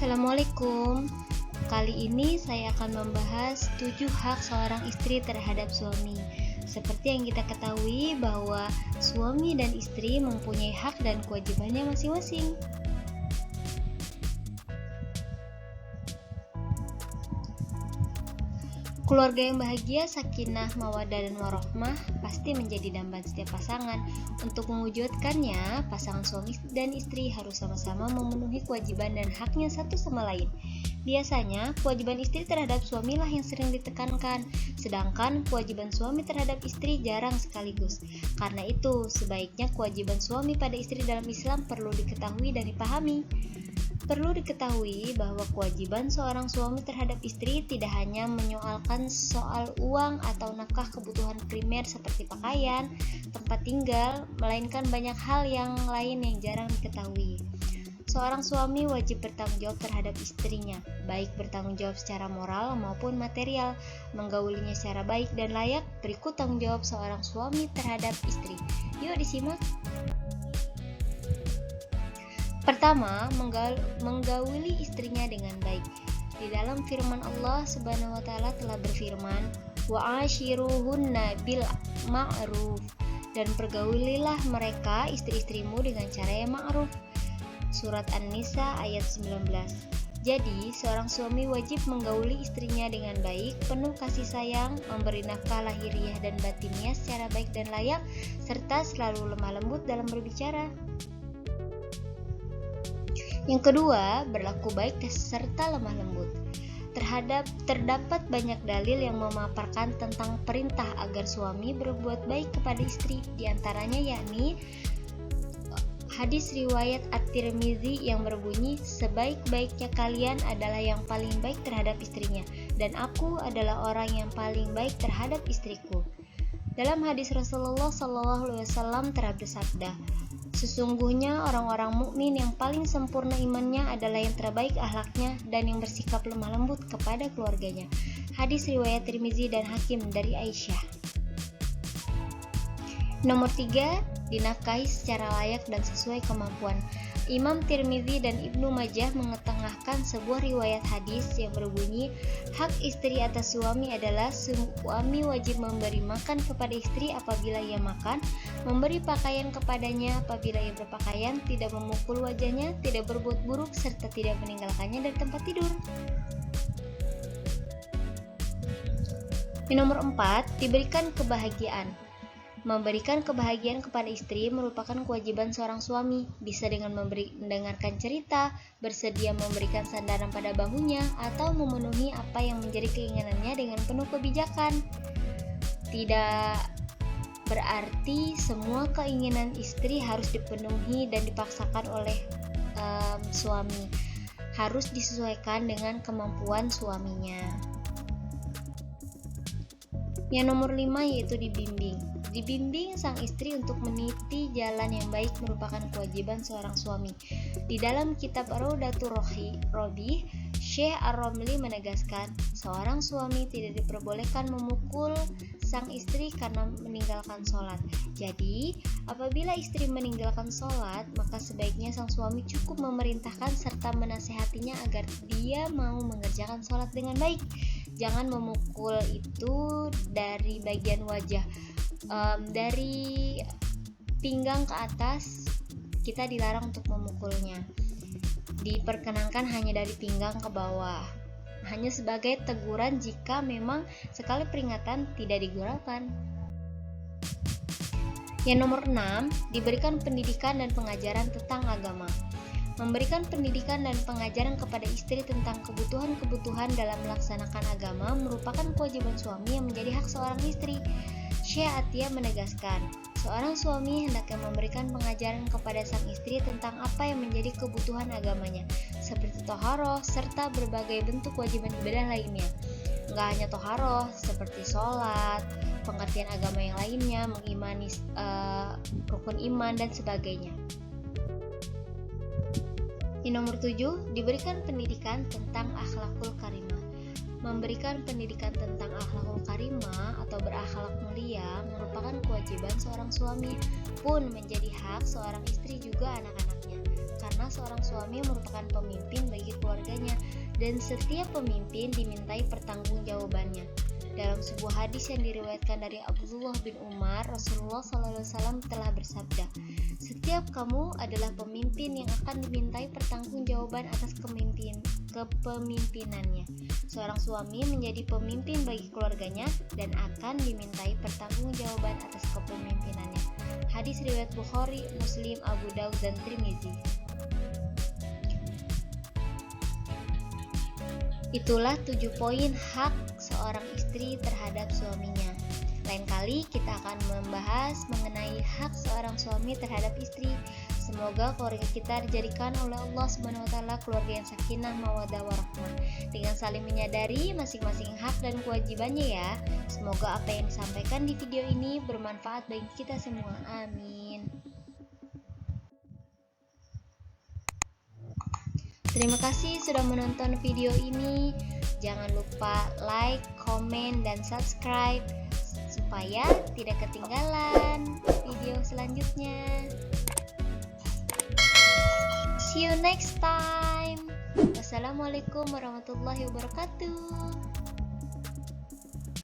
Assalamualaikum. Kali ini saya akan membahas 7 hak seorang istri terhadap suami. Seperti yang kita ketahui bahwa suami dan istri mempunyai hak dan kewajibannya masing-masing. Keluarga yang bahagia, sakinah, mawaddah, dan warohmah pasti menjadi dambaan setiap pasangan. Untuk mewujudkannya, pasangan suami dan istri harus sama-sama memenuhi kewajiban dan haknya satu sama lain. Biasanya, kewajiban istri terhadap suamilah yang sering ditekankan, sedangkan kewajiban suami terhadap istri jarang sekaligus. Karena itu, sebaiknya kewajiban suami pada istri dalam Islam perlu diketahui dan dipahami. Perlu diketahui bahwa kewajiban seorang suami terhadap istri tidak hanya menyoalkan soal uang atau nafkah kebutuhan primer seperti pakaian, tempat tinggal, melainkan banyak hal yang lain yang jarang diketahui. Seorang suami wajib bertanggung jawab terhadap istrinya, baik bertanggung jawab secara moral maupun material, menggaulinya secara baik dan layak. Berikut tanggung jawab seorang suami terhadap istri. Yuk disimak. Pertama, menggauli istrinya dengan baik. Di dalam firman Allah Subhanahu wa taala telah berfirman, "Wa ashiruhunna bil ma'ruf." Dan pergaulilah mereka istri-istrimu dengan cara yang ma'ruf. Surat An-Nisa ayat 19. Jadi, seorang suami wajib menggauli istrinya dengan baik, penuh kasih sayang, memberi nafkah lahiriah dan batinnya secara baik dan layak, serta selalu lemah lembut dalam berbicara. Yang kedua, berlaku baik serta lemah lembut. Terdapat banyak dalil yang memaparkan tentang perintah agar suami berbuat baik kepada istri, di antaranya yakni hadis riwayat At-Tirmizi yang berbunyi, "Sebaik-baiknya kalian adalah yang paling baik terhadap istrinya, dan aku adalah orang yang paling baik terhadap istriku." Dalam hadis Rasulullah SAW telah bersabda, "Sesungguhnya orang-orang mukmin yang paling sempurna imannya adalah yang terbaik akhlaknya dan yang bersikap lemah lembut kepada keluarganya." Hadis riwayat Tirmizi dan Hakim dari Aisyah. Nomor 3, dinafkahi secara layak dan sesuai kemampuan. Imam Tirmizi dan Ibnu Majah mengetengahkan sebuah riwayat hadis yang berbunyi, hak istri atas suami adalah suami wajib memberi makan kepada istri apabila ia makan, memberi pakaian kepadanya apabila ia berpakaian, tidak memukul wajahnya, tidak berbuat buruk, serta tidak meninggalkannya dari tempat tidur. Nomor 4, diberikan kebahagiaan. Memberikan kebahagiaan kepada istri merupakan kewajiban seorang suami, bisa dengan mendengarkan cerita, bersedia memberikan sandaran pada bahunya, atau memenuhi apa yang menjadi keinginannya dengan penuh kebijakan. Tidak berarti semua keinginan istri harus dipenuhi dan dipaksakan oleh suami. Harus disesuaikan dengan kemampuan suaminya. Yang nomor 5 yaitu dibimbing. Dibimbing sang istri untuk meniti jalan yang baik merupakan kewajiban seorang suami. Di dalam kitab Raudatul Robih, Syekh Ar-Romli menegaskan, seorang suami tidak diperbolehkan memukul sang istri karena meninggalkan sholat. Jadi, apabila istri meninggalkan sholat, maka sebaiknya sang suami cukup memerintahkan serta menasehatinya agar dia mau mengerjakan sholat dengan baik. Jangan memukul itu dari bagian wajah. Dari pinggang ke atas kita dilarang untuk memukulnya. Diperkenankan hanya dari pinggang ke bawah, hanya sebagai teguran jika memang sekali peringatan tidak diguraukan. Yang nomor 6, diberikan pendidikan dan pengajaran tentang agama. Memberikan pendidikan dan pengajaran kepada istri tentang kebutuhan-kebutuhan dalam melaksanakan agama merupakan kewajiban suami yang menjadi hak seorang istri. Syekh Atiyah menegaskan, seorang suami hendaknya memberikan pengajaran kepada sang istri tentang apa yang menjadi kebutuhan agamanya, seperti toharoh serta berbagai bentuk kewajiban ibadah lainnya. Enggak hanya toharoh, seperti sholat, pengertian agama yang lainnya, mengimani rukun iman dan sebagainya. Yang nomor 7, diberikan pendidikan tentang akhlakul karimah. Memberikan pendidikan tentang akhlakul karimah atau berakhlak mulia merupakan kewajiban seorang suami, pun menjadi hak seorang istri juga anak-anaknya, karena seorang suami merupakan pemimpin bagi keluarganya. dan setiap pemimpin dimintai pertanggungjawabannya. Dalam sebuah hadis yang diriwayatkan dari Abdullah bin Umar, Rasulullah SAW telah bersabda, "Setiap kamu adalah pemimpin yang akan dimintai pertanggungjawaban atas kepemimpinannya. Seorang suami menjadi pemimpin bagi keluarganya dan akan dimintai pertanggungjawaban atas kepemimpinannya." Hadis riwayat Bukhari, Muslim, Abu Daud, dan Tirmizi. Itulah 7 poin hak seorang istri terhadap suaminya. Lain kali kita akan membahas mengenai hak seorang suami terhadap istri. Semoga keluarga kita dijadikan oleh Allah SWT keluarga yang sakinah, mawaddah, warahmah, dengan saling menyadari masing-masing hak dan kewajibannya ya. Semoga apa yang disampaikan di video ini bermanfaat bagi kita semua. Amin. Terima kasih sudah menonton video ini. Jangan lupa like, komen, dan subscribe supaya tidak ketinggalan video selanjutnya. See you next time. Wassalamualaikum warahmatullahi wabarakatuh.